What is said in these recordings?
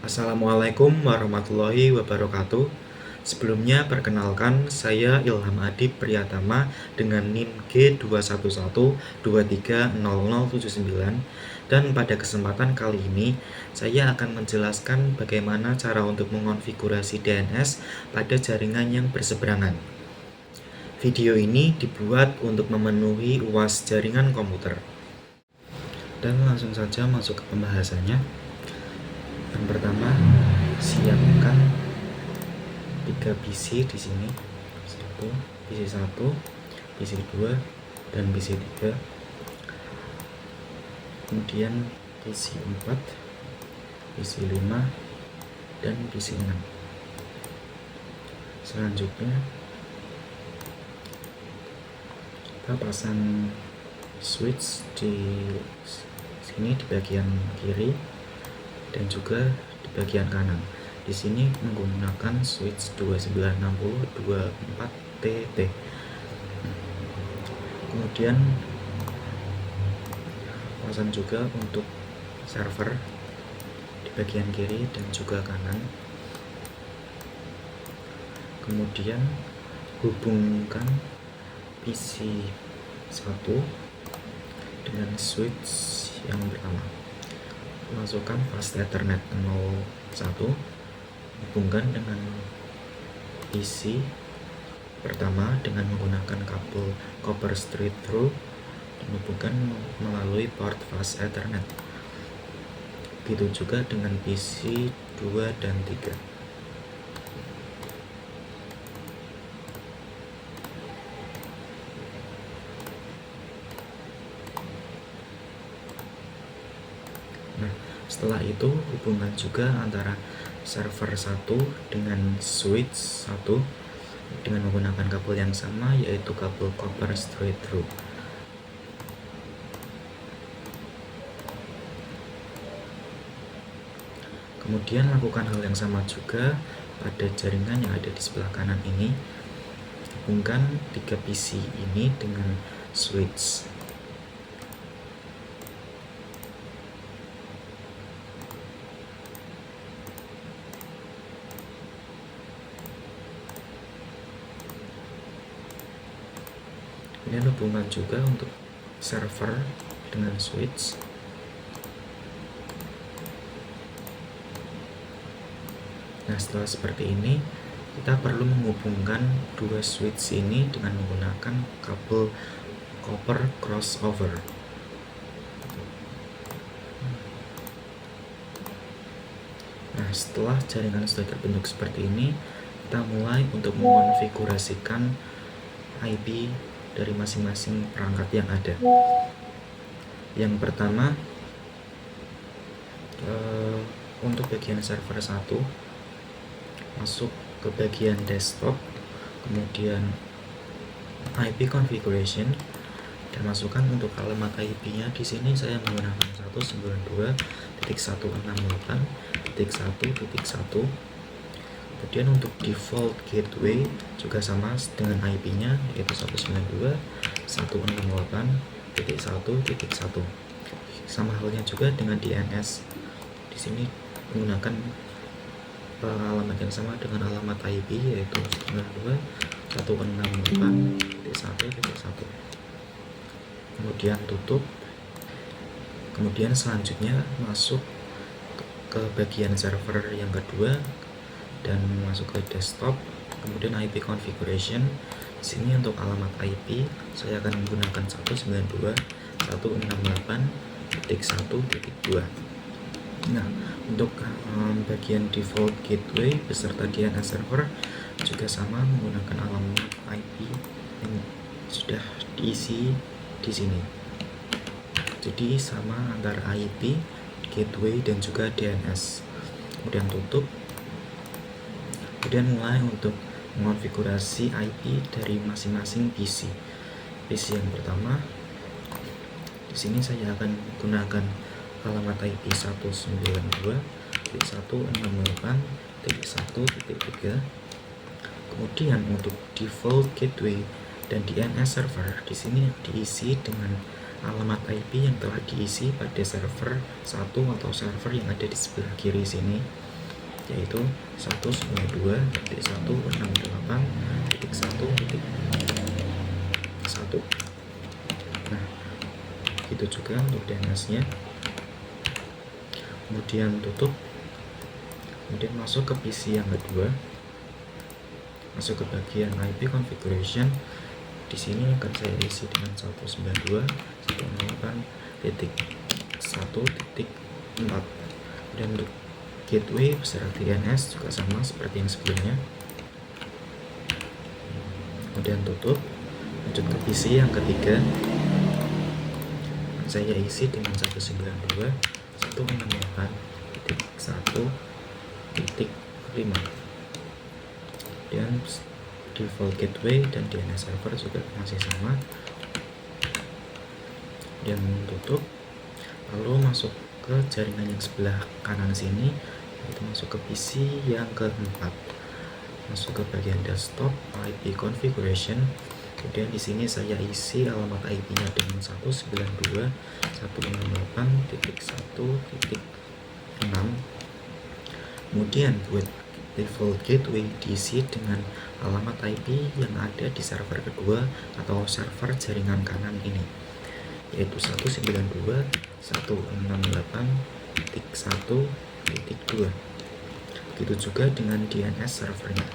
Assalamualaikum warahmatullahi wabarakatuh. Sebelumnya perkenalkan, saya Ilham Adi Priyatama dengan NIM G2112300079, dan pada kesempatan kali ini saya akan menjelaskan bagaimana cara untuk mengonfigurasi DNS pada jaringan yang berseberangan. Video ini dibuat untuk memenuhi UAS jaringan komputer. Dan langsung saja masuk ke pembahasannya. Yang pertama, siapkan 3 PC di sini. PC 1, PC 2, dan PC 3. Kemudian PC 4, PC 5, dan PC 6. Selanjutnya kita pasang switch di sini di bagian kiri dan juga di bagian kanan. Di sini menggunakan switch 296024TT. Kemudian pasang juga untuk server di bagian kiri dan juga kanan. Kemudian hubungkan PC 1 dengan switch yang pertama. Masukkan fast ethernet 01, hubungkan dengan PC pertama dengan menggunakan kabel copper straight through dan hubungkan melalui port fast ethernet. Begitu juga dengan PC 2 dan 3. Nah, setelah itu hubungan juga antara server 1 dengan switch 1 dengan menggunakan kabel yang sama, yaitu kabel copper straight through. Kemudian lakukan hal yang sama juga pada jaringan yang ada di sebelah kanan ini. Hubungkan 3 PC ini dengan switch. Kemudian hubungan juga untuk server dengan switch. Nah, setelah seperti ini, kita perlu menghubungkan dua switch ini dengan menggunakan kabel copper crossover. Nah, setelah jaringan sudah terbentuk seperti ini, kita mulai untuk mengonfigurasikan IP dari masing-masing perangkat yang ada. Yang pertama, untuk bagian server 1, masuk ke bagian desktop, kemudian IP configuration, dan masukkan untuk alamat IP-nya. Di sini saya menggunakan 192.168.1.1. Kemudian untuk default gateway juga sama dengan IP-nya, yaitu 192.168.1.1. Sama halnya juga dengan DNS. Di sini menggunakan alamat yang sama dengan alamat IP, yaitu 192.168.1.1. Kemudian tutup. Kemudian selanjutnya masuk ke bagian server yang kedua dan masuk ke desktop, kemudian IP configuration. Di sini untuk alamat IP saya akan menggunakan 192.168.1.2. Nah, untuk bagian default gateway beserta DNS server juga sama menggunakan alamat IP yang sudah diisi di sini. Jadi sama antara IP, gateway, dan juga DNS. Kemudian tutup. Kemudian mulai untuk mengonfigurasi IP dari masing-masing PC. PC yang pertama, di sini saya akan menggunakan alamat IP 192.168.1.3. Kemudian untuk default gateway dan DNS server, di sini diisi dengan alamat IP yang telah diisi pada server 1 atau server yang ada di sebelah kiri sini. yaitu 192.168.1.1. Nah, itu juga untuk DNS-nya. Kemudian tutup, kemudian masuk ke PC yang kedua, masuk ke bagian IP configuration. Di sini akan saya isi dengan 192.168.1.4. dan untuk gateway beserta DNS juga sama seperti yang sebelumnya. Kemudian tutup, lanjut ke PC yang ketiga, saya isi dengan 192.168.1.5. dan default gateway dan DNS server juga masih sama. Dan tutup, lalu masuk ke jaringan yang sebelah kanan sini, yaitu masuk ke PC yang keempat, masuk ke bagian desktop IP configuration. Kemudian di sini saya isi alamat IP-nya dengan 192.168.1.6. Kemudian buat default gateway diisi dengan alamat IP yang ada di server kedua atau server jaringan kanan ini, yaitu 192.168.1.2. Begitu juga dengan DNS servernya.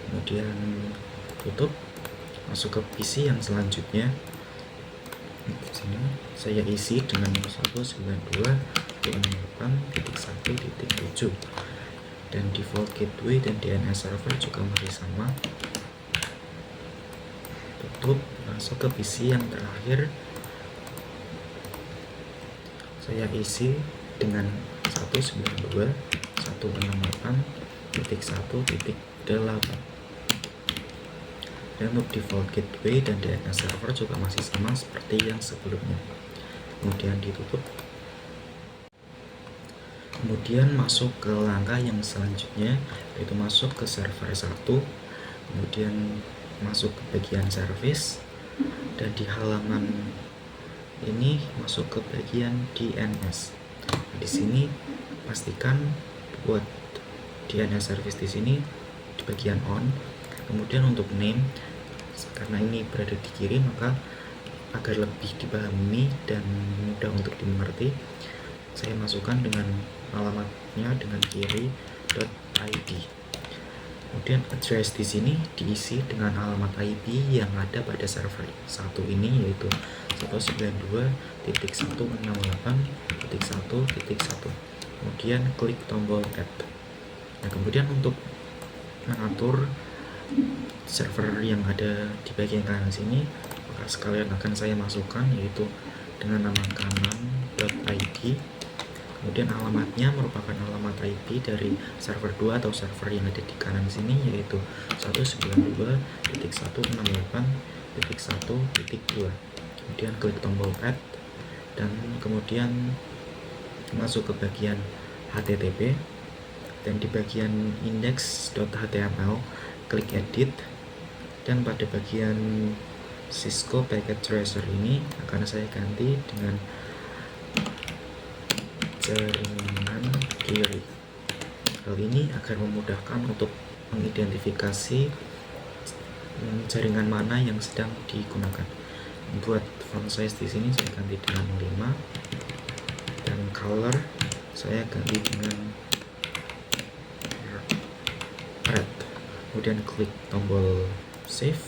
Kemudian tutup, masuk ke PC yang selanjutnya. Di sini saya isi dengan 192.168.1.7 dan default gateway dan DNS server juga masih sama. Tutup, masuk ke PC yang terakhir, saya isi dengan 192.168.1.8. dan untuk default gateway dan DNS server juga masih sama seperti yang sebelumnya. Kemudian ditutup. Kemudian masuk ke langkah yang selanjutnya, yaitu masuk ke server 1, kemudian masuk ke bagian service, dan di halaman ini masuk ke bagian DNS. Di sini pastikan buat DNS service di sini di bagian on. Kemudian untuk name, karena ini berada di kiri, maka agar lebih dipahami dan mudah untuk dimengerti, saya masukkan dengan alamatnya dengan kiri.id. Kemudian address di sini diisi dengan alamat IP yang ada pada server 1 ini, yaitu 192.168.1.1. Kemudian klik tombol add. Nah, kemudian untuk mengatur server yang ada di bagian kanan sini, maka sekalian akan saya masukkan, yaitu dengan nama kanan.id. Kemudian alamatnya merupakan alamat IP dari server 2 atau server yang ada di kanan sini, yaitu 192.168.1.2. Kemudian klik tombol add, dan kemudian masuk ke bagian HTTP, dan di bagian index.html klik edit, dan pada bagian Cisco Packet Tracer ini akan saya ganti dengan jaringan kiri. Hal ini agar memudahkan untuk mengidentifikasi jaringan mana yang sedang digunakan. Buat font size di sini saya ganti dengan 5, dan color saya ganti dengan red. Kemudian klik tombol save,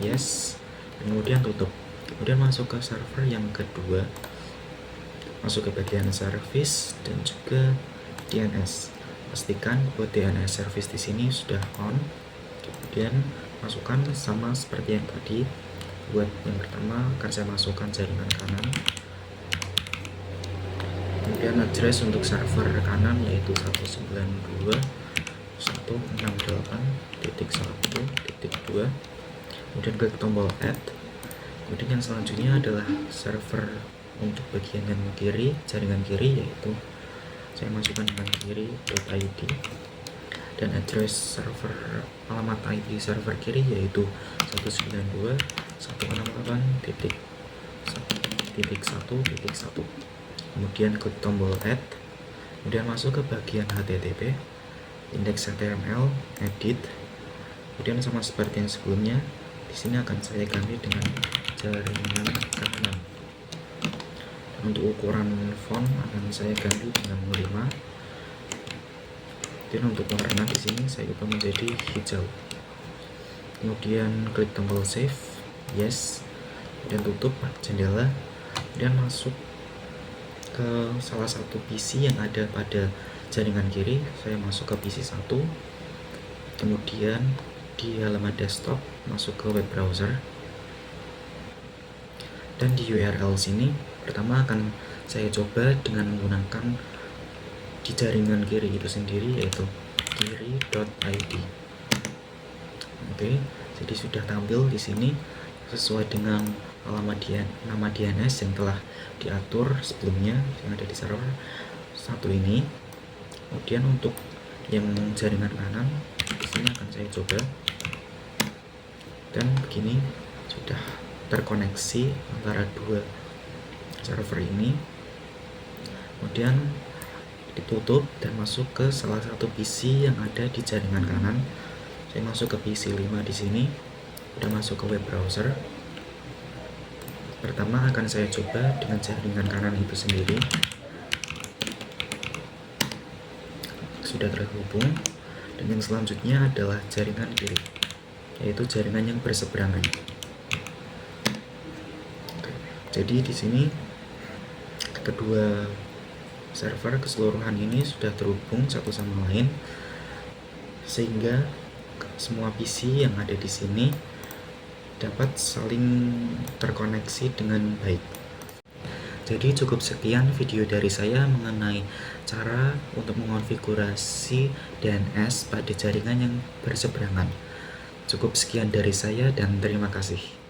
yes, kemudian tutup. Kemudian masuk ke server yang kedua, masuk ke bagian service dan juga DNS. Pastikan buat DNS service di sini sudah on. Kemudian masukkan sama seperti yang tadi. Buat yang pertama akan saya masukkan jaringan kanan. Kemudian address untuk server kanan yaitu 192.168.1.2. Kemudian klik tombol add. Kemudian yang selanjutnya adalah server untuk bagian yang kiri, jaringan kiri, yaitu saya masukkan dengan kiri.id, dan address server, alamat IP server kiri yaitu 192.168.1.2. 1.1.1, kemudian klik tombol add, kemudian masuk ke bagian HTTP, index HTML, edit, kemudian sama seperti yang sebelumnya, di sini akan saya ganti dengan jaringan kanan. Untuk ukuran font akan saya ganti dengan 5. Dan untuk warna di sini saya ubah menjadi hijau. Kemudian klik tombol save, yes, dan tutup jendela, dan masuk ke salah satu PC yang ada pada jaringan kiri. Saya masuk ke PC 1, kemudian di halaman desktop masuk ke web browser, dan di URL sini pertama akan saya coba dengan menggunakan di jaringan kiri itu sendiri, yaitu kiri.id. Oke, jadi sudah tampil di sini sesuai dengan nama DNS yang telah diatur sebelumnya yang ada di server satu ini. Kemudian untuk yang jaringan kanan di sini akan saya coba, dan begini sudah terkoneksi antara dua server ini. Kemudian ditutup dan masuk ke salah satu PC yang ada di jaringan kanan. Saya masuk ke PC 5 di sini, udah masuk ke web browser. Pertama akan saya coba dengan jaringan kanan itu sendiri. Sudah terhubung, dan yang selanjutnya adalah jaringan kiri, yaitu jaringan yang berseberangan. Jadi di sini kedua server keseluruhan ini sudah terhubung satu sama lain, sehingga semua PC yang ada di sini dapat saling terkoneksi dengan baik. Jadi cukup sekian video dari saya mengenai cara untuk mengonfigurasi DNS pada jaringan yang berseberangan. Cukup sekian dari saya dan terima kasih.